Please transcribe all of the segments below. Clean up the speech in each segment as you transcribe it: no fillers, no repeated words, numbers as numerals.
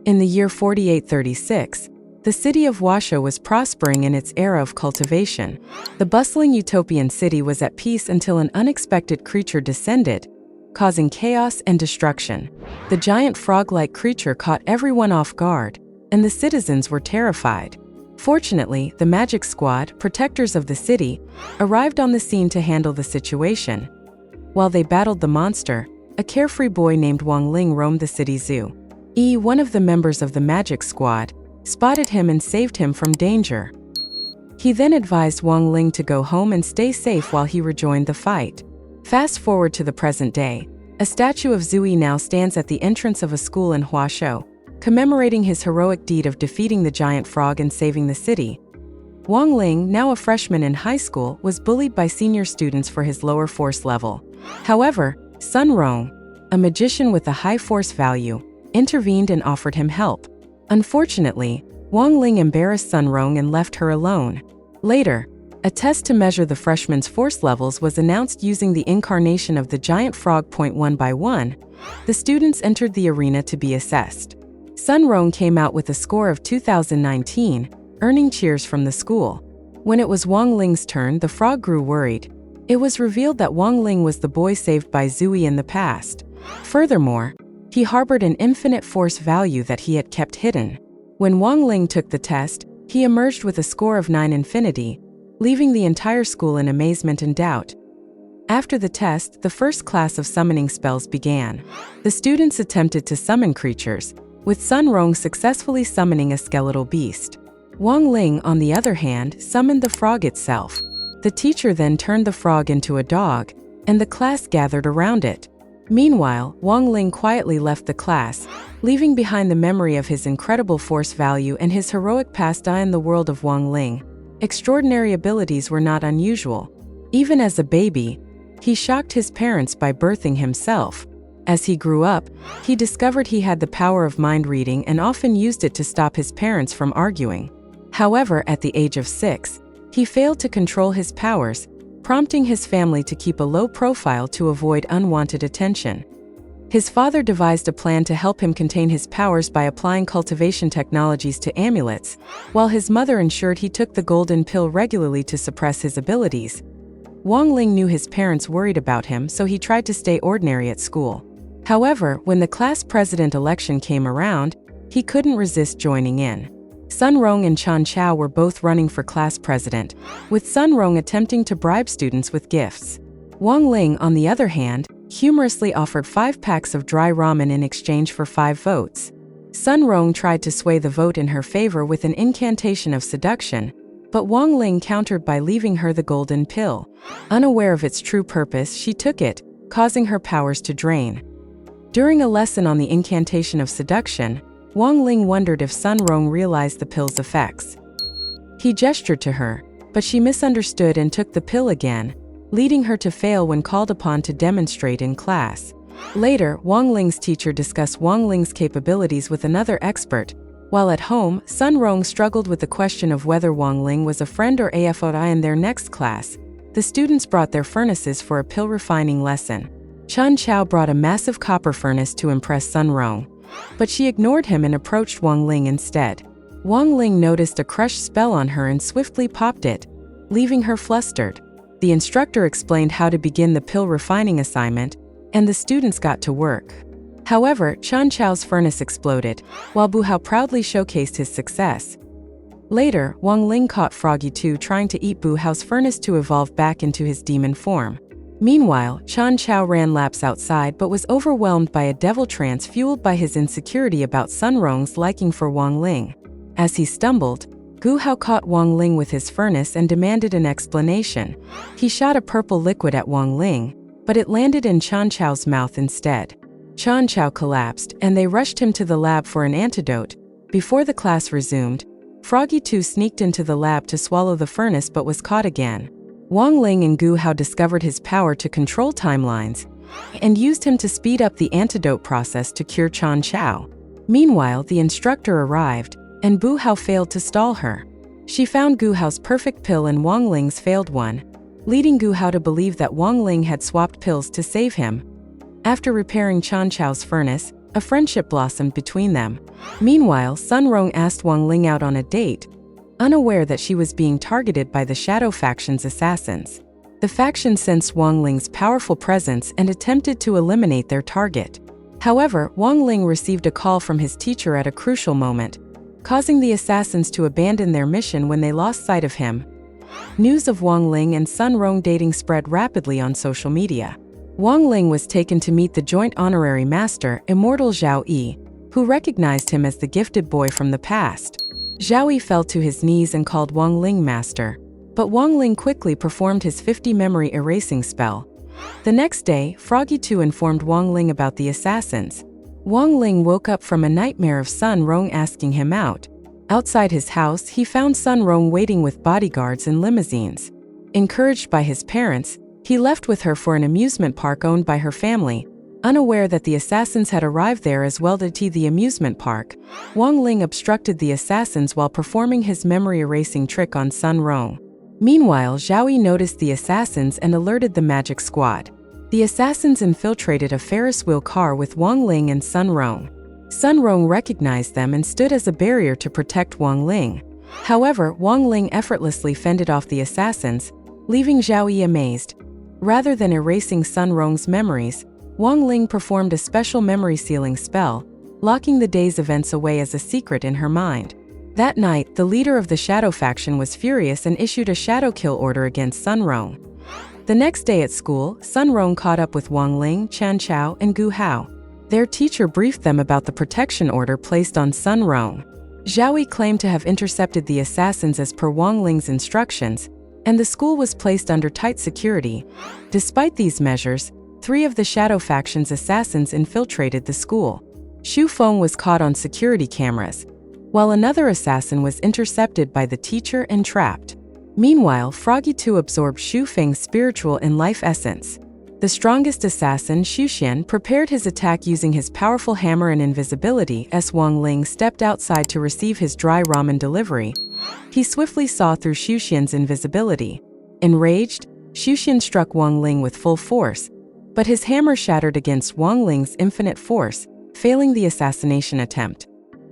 In the year 4836, the city of Washo was prospering in its era of cultivation. The bustling utopian city was at peace until an unexpected creature descended, causing chaos and destruction. The giant frog-like creature caught everyone off guard, and the citizens were terrified. Fortunately, the magic squad, protectors of the city, arrived on the scene to handle the situation. While they battled the monster, a carefree boy named Wang Ling roamed the city zoo. One of the members of the magic squad, spotted him and saved him from danger. He then advised Wang Ling to go home and stay safe while he rejoined the fight. Fast forward to the present day, a statue of Zui now stands at the entrance of a school in Huasho, commemorating his heroic deed of defeating the giant frog and saving the city. Wang Ling, now a freshman in high school, was bullied by senior students for his lower force level. However, Sun Rong, a magician with a high force value, intervened and offered him help. Unfortunately, Wang Ling embarrassed Sun Rong and left her alone. Later, a test to measure the freshman's force levels was announced using the incarnation of the giant frog. One by one, the students entered the arena to be assessed. Sun Rong came out with a score of 2019, earning cheers from the school. When it was Wang Ling's turn, the frog grew worried. It was revealed that Wang Ling was the boy saved by Zui in the past. Furthermore, he harbored an infinite force value that he had kept hidden. When Wang Ling took the test, he emerged with a score of 9 infinity, leaving the entire school in amazement and doubt. After the test, the first class of summoning spells began. The students attempted to summon creatures, with Sun Rong successfully summoning a skeletal beast. Wang Ling, on the other hand, summoned the frog itself. The teacher then turned the frog into a dog, and the class gathered around it. Meanwhile, Wang Ling quietly left the class, leaving behind the memory of his incredible force value and his heroic past. In the world of Wang Ling, extraordinary abilities were not unusual. Even as a baby, he shocked his parents by birthing himself. As he grew up, he discovered he had the power of mind reading and often used it to stop his parents from arguing. However, at the age of 6, he failed to control his powers, prompting his family to keep a low profile to avoid unwanted attention. His father devised a plan to help him contain his powers by applying cultivation technologies to amulets, while his mother ensured he took the golden pill regularly to suppress his abilities. Wang Ling knew his parents worried about him, so he tried to stay ordinary at school. However, when the class president election came around, he couldn't resist joining in. Sun Rong and Chan Chao were both running for class president, with Sun Rong attempting to bribe students with gifts. Wang Ling, on the other hand, humorously offered 5 packs of dry ramen in exchange for 5 votes. Sun Rong tried to sway the vote in her favor with an incantation of seduction, but Wang Ling countered by leaving her the golden pill. Unaware of its true purpose, she took it, causing her powers to drain. During a lesson on the incantation of seduction, Wang Ling wondered if Sun Rong realized the pill's effects. He gestured to her, but she misunderstood and took the pill again, leading her to fail when called upon to demonstrate in class. Later, Wang Ling's teacher discussed Wang Ling's capabilities with another expert. While at home, Sun Rong struggled with the question of whether Wang Ling was a friend or a foe. In their next class, the students brought their furnaces for a pill refining lesson. Chan Chao brought a massive copper furnace to impress Sun Rong, but she ignored him and approached Wang Ling instead. Wang Ling noticed a crush spell on her and swiftly popped it, leaving her flustered. The instructor explained how to begin the pill refining assignment, and the students got to work. However, Chan Chao's furnace exploded, while Bu Hao proudly showcased his success. Later, Wang Ling caught Froggy 2 trying to eat Bu Hao's furnace to evolve back into his demon form. Meanwhile, Chan Chao ran laps outside but was overwhelmed by a devil trance fueled by his insecurity about Sun Rong's liking for Wang Ling. As he stumbled, Gu Hao caught Wang Ling with his furnace and demanded an explanation. He shot a purple liquid at Wang Ling, but it landed in Chan Chao's mouth instead. Chan Chao collapsed, and they rushed him to the lab for an antidote. Before the class resumed, Froggy 2 sneaked into the lab to swallow the furnace but was caught again. Wang Ling and Gu Hao discovered his power to control timelines and used him to speed up the antidote process to cure Chan Chao. Meanwhile, the instructor arrived, and Bu Hao failed to stall her. She found Gu Hao's perfect pill and Wang Ling's failed one, leading Gu Hao to believe that Wang Ling had swapped pills to save him. After repairing Chan Chao's furnace, A friendship blossomed between them. Meanwhile, Sun Rong asked Wang Ling out on a date, unaware that she was being targeted by the Shadow Faction's assassins. The faction sensed Wang Ling's powerful presence and attempted to eliminate their target. However, Wang Ling received a call from his teacher at a crucial moment, causing the assassins to abandon their mission when they lost sight of him. News of Wang Ling and Sun Rong dating spread rapidly on social media. Wang Ling was taken to meet the joint honorary master, Immortal Zhao Yi, who recognized him as the gifted boy from the past. Zhao Yi fell to his knees and called Wang Ling master, but Wang Ling quickly performed his 50 memory erasing spell. The next day, Froggy 2 informed Wang Ling about the assassins. Wang Ling woke up from a nightmare of Sun Rong asking him out. Outside his house, he found Sun Rong waiting with bodyguards and limousines. Encouraged by his parents, he left with her for an amusement park owned by her family, unaware that the assassins had arrived there as well to the amusement park. Wang Ling obstructed the assassins while performing his memory erasing trick on Sun Rong. Meanwhile, Zhao Yi noticed the assassins and alerted the magic squad. The assassins infiltrated a Ferris wheel car with Wang Ling and Sun Rong. Sun Rong recognized them and stood as a barrier to protect Wang Ling. However, Wang Ling effortlessly fended off the assassins, leaving Zhao Yi amazed. Rather than erasing Sun Rong's memories, Wang Ling performed a special memory sealing spell, locking the day's events away as a secret in her mind. That night, the leader of the Shadow Faction was furious and issued a shadow kill order against Sun Rong. The next day at school, Sun Rong caught up with Wang Ling, Chan Chao, and Gu Hao. Their teacher briefed them about the protection order placed on Sun Rong. Zhao Yi claimed to have intercepted the assassins as per Wang Ling's instructions, and the school was placed under tight security. Despite these measures, 3 of the Shadow Faction's assassins infiltrated the school. Xu Feng was caught on security cameras, while another assassin was intercepted by the teacher and trapped. Meanwhile, Froggy 2 absorbed Xu Feng's spiritual and life essence. The strongest assassin, Xu Xian, prepared his attack using his powerful hammer and invisibility as Wang Ling stepped outside to receive his dry ramen delivery. He swiftly saw through Xu Xian's invisibility. Enraged, Xu Xian struck Wang Ling with full force, but his hammer shattered against Wang Ling's infinite force, failing the assassination attempt.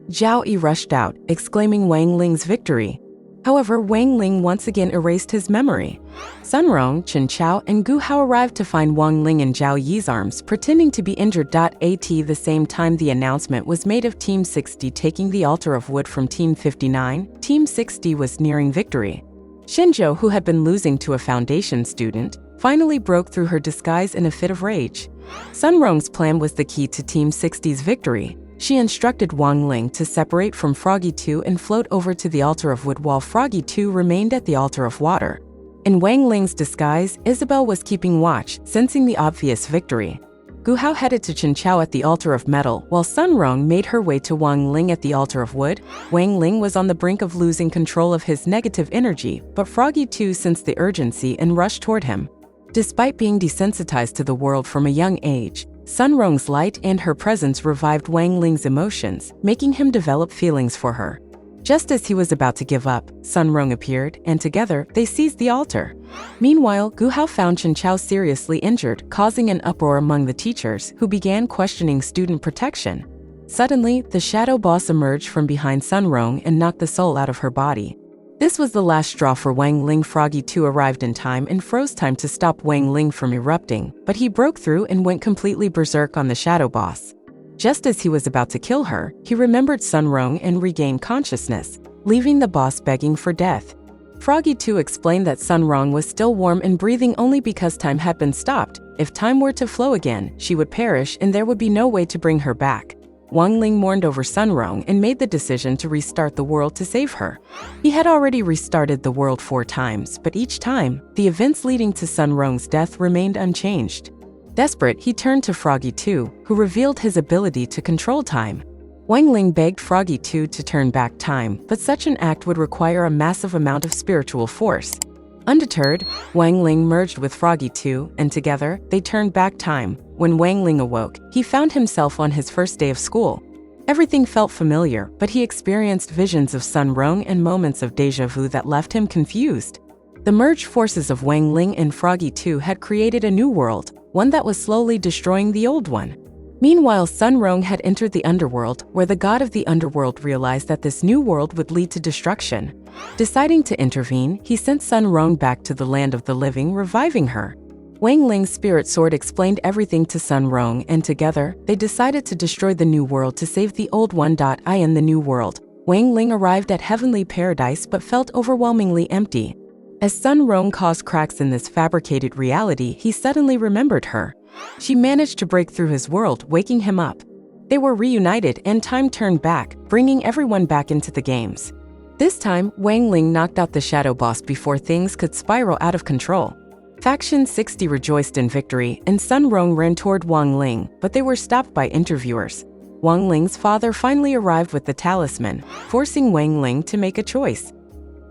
Zhao Yi rushed out, exclaiming Wang Ling's victory. However, Wang Ling once again erased his memory. Sun Rong, Chen Chao, and Gu Hao arrived to find Wang Ling in Zhao Yi's arms, pretending to be injured. At the same time, the announcement was made of Team 60 taking the altar of wood from Team 59. Team 60 was nearing victory. Shojo, who had been losing to a foundation student, finally broke through her disguise in a fit of rage. Sun Rong's plan was the key to Team 60's victory. She instructed Wang Ling to separate from Froggy 2 and float over to the altar of wood while Froggy 2 remained at the altar of water. In Wang Ling's disguise, Isabel was keeping watch, sensing the obvious victory. Gu Hao headed to Chen Chao at the altar of metal, while Sun Rong made her way to Wang Ling at the altar of wood. Wang Ling was on the brink of losing control of his negative energy, but Froggy 2 sensed the urgency and rushed toward him. Despite being desensitized to the world from a young age, Sun Rong's light and her presence revived Wang Ling's emotions, making him develop feelings for her. Just as he was about to give up, Sun Rong appeared, and together, they seized the altar. Meanwhile, Gu Hao found Chen Chao seriously injured, causing an uproar among the teachers, who began questioning student protection. Suddenly, the shadow boss emerged from behind Sun Rong and knocked the soul out of her body. This was the last straw for Wang Ling. Froggy 2 arrived in time and froze time to stop Wang Ling from erupting, but he broke through and went completely berserk on the shadow boss. Just as he was about to kill her, he remembered Sun Rong and regained consciousness, leaving the boss begging for death. Froggy 2 explained that Sun Rong was still warm and breathing only because time had been stopped. If time were to flow again, she would perish and there would be no way to bring her back. Wang Ling mourned over Sun Rong and made the decision to restart the world to save her. He had already restarted the world 4 times, but each time, the events leading to Sun Rong's death remained unchanged. Desperate, he turned to Froggy 2, who revealed his ability to control time. Wang Ling begged Froggy 2 to turn back time, but such an act would require a massive amount of spiritual force. Undeterred, Wang Ling merged with Froggy 2, and together, they turned back time. When Wang Ling awoke, he found himself on his first day of school. Everything felt familiar, but he experienced visions of Sun Rong and moments of déjà vu that left him confused. The merged forces of Wang Ling and Froggy 2 had created a new world, one that was slowly destroying the old one. Meanwhile, Sun Rong had entered the underworld, where the god of the underworld realized that this new world would lead to destruction. Deciding to intervene, he sent Sun Rong back to the land of the living, reviving her. Wang Ling's spirit sword explained everything to Sun Rong, and together, they decided to destroy the new world to save the old one. In the new world, Wang Ling arrived at heavenly paradise but felt overwhelmingly empty. As Sun Rong caused cracks in this fabricated reality, he suddenly remembered her. She managed to break through his world, waking him up. They were reunited and time turned back, bringing everyone back into the games. This time, Wang Ling knocked out the shadow boss before things could spiral out of control. Faction 60 rejoiced in victory, and Sun Rong ran toward Wang Ling, but they were stopped by interviewers. Wang Ling's father finally arrived with the talisman, forcing Wang Ling to make a choice.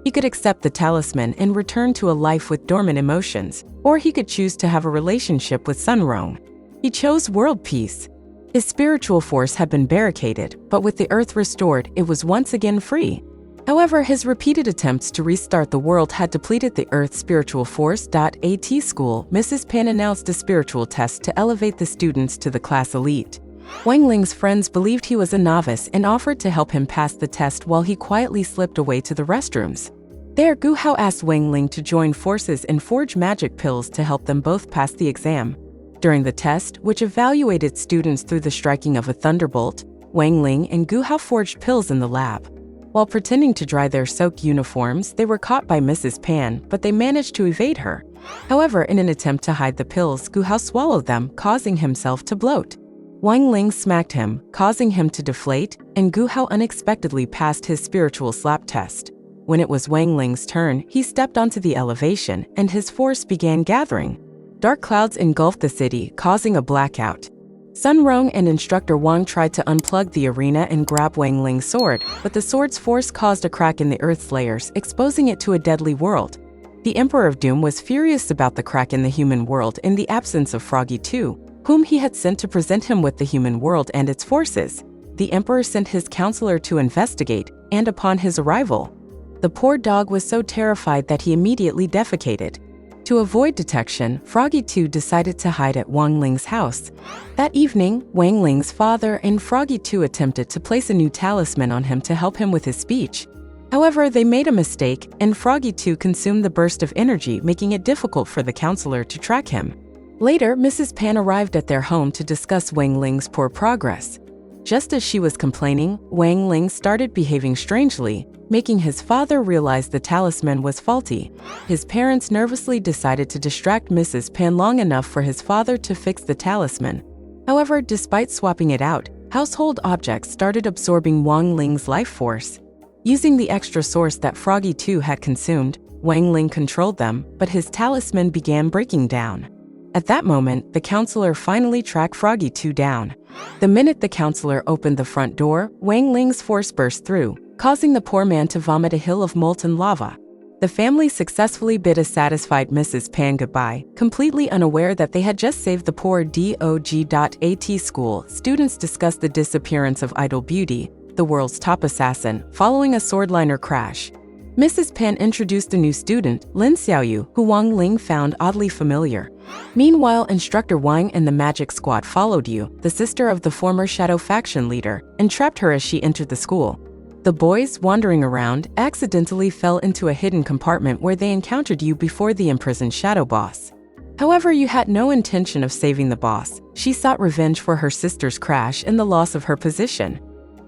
He could accept the talisman and return to a life with dormant emotions, or he could choose to have a relationship with Sun Rong. He chose world peace. His spiritual force had been barricaded, but with the earth restored, it was once again free. However, his repeated attempts to restart the world had depleted the Earth's spiritual force. At school, Mrs. Pan announced a spiritual test to elevate the students to the class elite. Wang Ling's friends believed he was a novice and offered to help him pass the test while he quietly slipped away to the restrooms. There, Gu Hao asked Wang Ling to join forces and forge magic pills to help them both pass the exam. During the test, which evaluated students through the striking of a thunderbolt, Wang Ling and Gu Hao forged pills in the lab. While pretending to dry their soaked uniforms, they were caught by Mrs. Pan, but they managed to evade her. However, in an attempt to hide the pills, Gu Hao swallowed them, causing himself to bloat. Wang Ling smacked him, causing him to deflate, and Gu Hao unexpectedly passed his spiritual slap test. When it was Wang Ling's turn, he stepped onto the elevation, and his force began gathering. Dark clouds engulfed the city, causing a blackout. Sun Rong and Instructor Wang tried to unplug the arena and grab Wang Ling's sword, but the sword's force caused a crack in the Earth's layers, exposing it to a deadly world. The Emperor of Doom was furious about the crack in the human world in the absence of Froggy II, whom he had sent to present him with the human world and its forces. The Emperor sent his counselor to investigate, and upon his arrival, the poor dog was so terrified that he immediately defecated. To avoid detection, Froggy II decided to hide at Wang Ling's house. That evening, Wang Ling's father and Froggy II attempted to place a new talisman on him to help him with his speech. However, they made a mistake, and Froggy II consumed the burst of energy, making it difficult for the counselor to track him. Later, Mrs. Pan arrived at their home to discuss Wang Ling's poor progress. Just as she was complaining, Wang Ling started behaving strangely, making his father realize the talisman was faulty. His parents nervously decided to distract Mrs. Pan long enough for his father to fix the talisman. However, despite swapping it out, household objects started absorbing Wang Ling's life force. Using the extra source that Froggy II had consumed, Wang Ling controlled them, but his talisman began breaking down. At that moment, the counselor finally tracked Froggy II down. The minute the counselor opened the front door, Wang Ling's force burst through, causing the poor man to vomit a hill of molten lava. The family successfully bid a satisfied Mrs. Pan goodbye, completely unaware that they had just saved the poor dog. School, students discussed the disappearance of Idol Beauty, the world's top assassin, following a swordliner crash. Mrs. Pan introduced a new student, Lin Xiaoyu, who Wang Ling found oddly familiar. Meanwhile, Instructor Wang and the Magic Squad followed Yu, the sister of the former Shadow faction leader, and trapped her as she entered the school. The boys, wandering around, accidentally fell into a hidden compartment where they encountered Yu before the imprisoned Shadow boss. However, Yu had no intention of saving the boss. She sought revenge for her sister's crash and the loss of her position.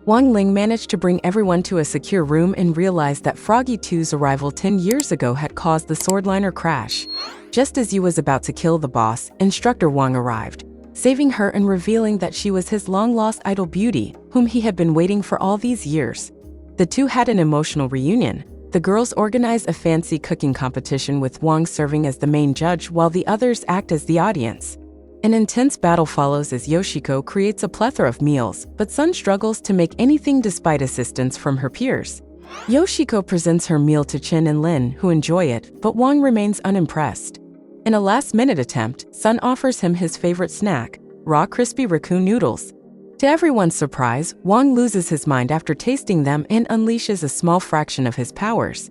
Wang Ling managed to bring everyone to a secure room and realized that Froggy II's arrival 10 years ago had caused the swordliner crash. Just as Yu was about to kill the boss, Instructor Wang arrived, saving her and revealing that she was his long-lost idol Beauty, whom he had been waiting for all these years. The two had an emotional reunion. The girls organized a fancy cooking competition with Wang serving as the main judge while the others act as the audience. An intense battle follows as Yoshiko creates a plethora of meals, but Sun struggles to make anything despite assistance from her peers. Yoshiko presents her meal to Chen and Lin, who enjoy it, but Wang remains unimpressed. In a last-minute attempt, Sun offers him his favorite snack, raw crispy raccoon noodles. To everyone's surprise, Wang loses his mind after tasting them and unleashes a small fraction of his powers.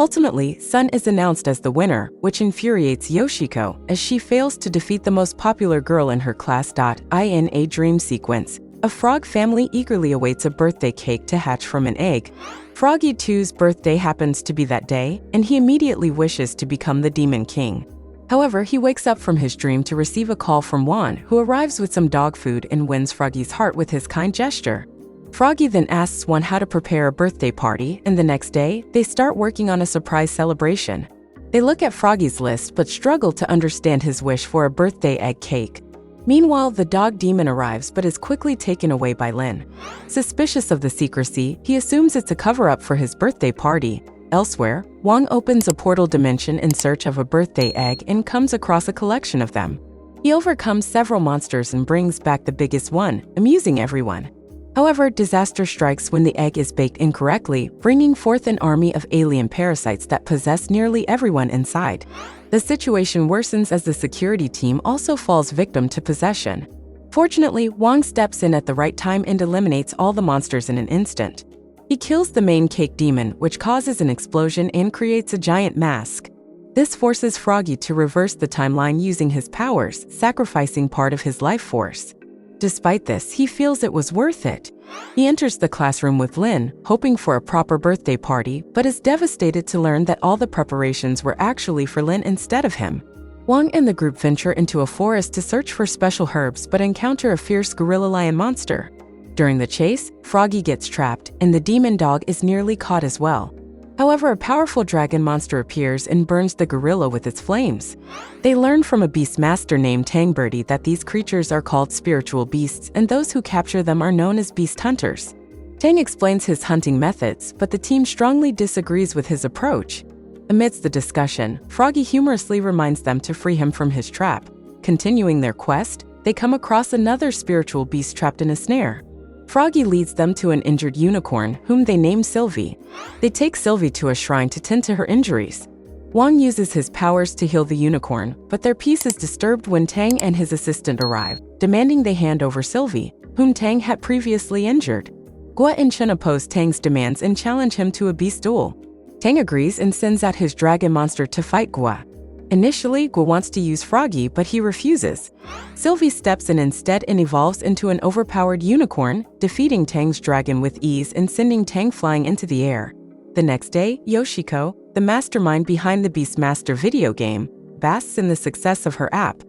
Ultimately, Sun is announced as the winner, which infuriates Yoshiko as she fails to defeat the most popular girl in her class. In a dream sequence, a frog family eagerly awaits a birthday cake to hatch from an egg. Froggy 2's birthday happens to be that day, and he immediately wishes to become the Demon King. However, he wakes up from his dream to receive a call from Juan, who arrives with some dog food and wins Froggy's heart with his kind gesture. Froggy then asks Juan how to prepare a birthday party, and the next day, they start working on a surprise celebration. They look at Froggy's list but struggle to understand his wish for a birthday egg cake. Meanwhile, the dog demon arrives but is quickly taken away by Lin. Suspicious of the secrecy, he assumes it's a cover-up for his birthday party. Elsewhere, Wang opens a portal dimension in search of a birthday egg and comes across a collection of them. He overcomes several monsters and brings back the biggest one, amusing everyone. However, disaster strikes when the egg is baked incorrectly, bringing forth an army of alien parasites that possess nearly everyone inside. The situation worsens as the security team also falls victim to possession. Fortunately, Wang steps in at the right time and eliminates all the monsters in an instant. He kills the main cake demon, which causes an explosion and creates a giant mask. This forces Froggy to reverse the timeline using his powers, sacrificing part of his life force. Despite this, he feels it was worth it. He enters the classroom with Lin, hoping for a proper birthday party, but is devastated to learn that all the preparations were actually for Lin instead of him. Wang and the group venture into a forest to search for special herbs but encounter a fierce gorilla lion monster. During the chase, Froggy gets trapped, and the demon dog is nearly caught as well. However, a powerful dragon monster appears and burns the gorilla with its flames. They learn from a beast master named Tangbirdie that these creatures are called spiritual beasts, and those who capture them are known as beast hunters. Tang explains his hunting methods, but the team strongly disagrees with his approach. Amidst the discussion, Froggy humorously reminds them to free him from his trap. Continuing their quest, they come across another spiritual beast trapped in a snare. Froggy leads them to an injured unicorn, whom they name Sylvie. They take Sylvie to a shrine to tend to her injuries. Wang uses his powers to heal the unicorn, but their peace is disturbed when Tang and his assistant arrive, demanding they hand over Sylvie, whom Tang had previously injured. Gua and Chen oppose Tang's demands and challenge him to a beast duel. Tang agrees and sends out his dragon monster to fight Gua. Initially, Gua wants to use Froggy, but he refuses. Sylvie steps in instead and evolves into an overpowered unicorn, defeating Tang's dragon with ease and sending Tang flying into the air. The next day, Yoshiko, the mastermind behind the Beastmaster video game, basks in the success of her app,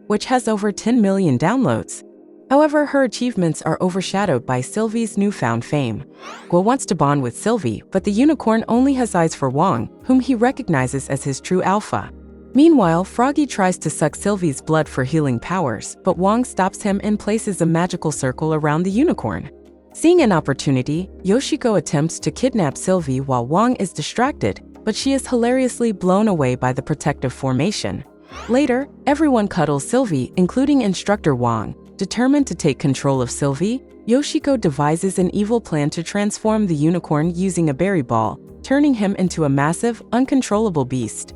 which has over 10 million downloads. However, her achievements are overshadowed by Sylvie's newfound fame. Gua wants to bond with Sylvie, but the unicorn only has eyes for Wang, whom he recognizes as his true alpha. Meanwhile, Froggy tries to suck Sylvie's blood for healing powers, but Wang stops him and places a magical circle around the unicorn. Seeing an opportunity, Yoshiko attempts to kidnap Sylvie while Wang is distracted, but she is hilariously blown away by the protective formation. Later, everyone cuddles Sylvie, including instructor Wang. Determined to take control of Sylvie, Yoshiko devises an evil plan to transform the unicorn using a berry ball, turning him into a massive, uncontrollable beast.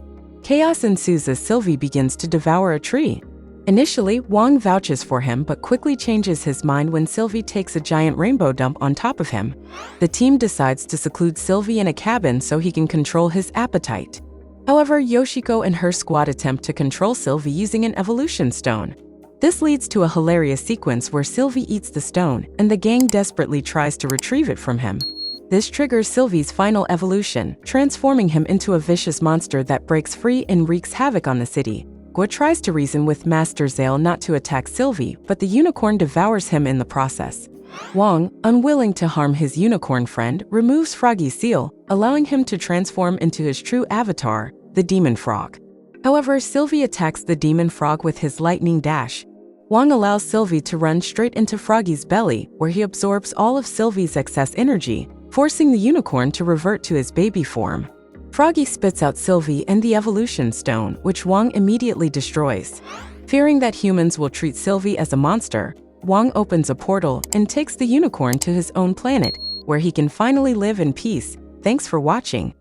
Chaos ensues as Sylvie begins to devour a tree. Initially, Wang vouches for him but quickly changes his mind when Sylvie takes a giant rainbow dump on top of him. The team decides to seclude Sylvie in a cabin so he can control his appetite. However, Yoshiko and her squad attempt to control Sylvie using an evolution stone. This leads to a hilarious sequence where Sylvie eats the stone, and the gang desperately tries to retrieve it from him. This triggers Sylvie's final evolution, transforming him into a vicious monster that breaks free and wreaks havoc on the city. Gua tries to reason with Master Zale not to attack Sylvie, but the unicorn devours him in the process. Wang, unwilling to harm his unicorn friend, removes Froggy's seal, allowing him to transform into his true avatar, the demon frog. However, Sylvie attacks the demon frog with his lightning dash. Wang allows Sylvie to run straight into Froggy's belly, where he absorbs all of Sylvie's excess energy, forcing the unicorn to revert to his baby form. Froggy spits out Sylvie and the evolution stone, which Wang immediately destroys. Fearing that humans will treat Sylvie as a monster, Wang opens a portal and takes the unicorn to his own planet, where he can finally live in peace. Thanks for watching.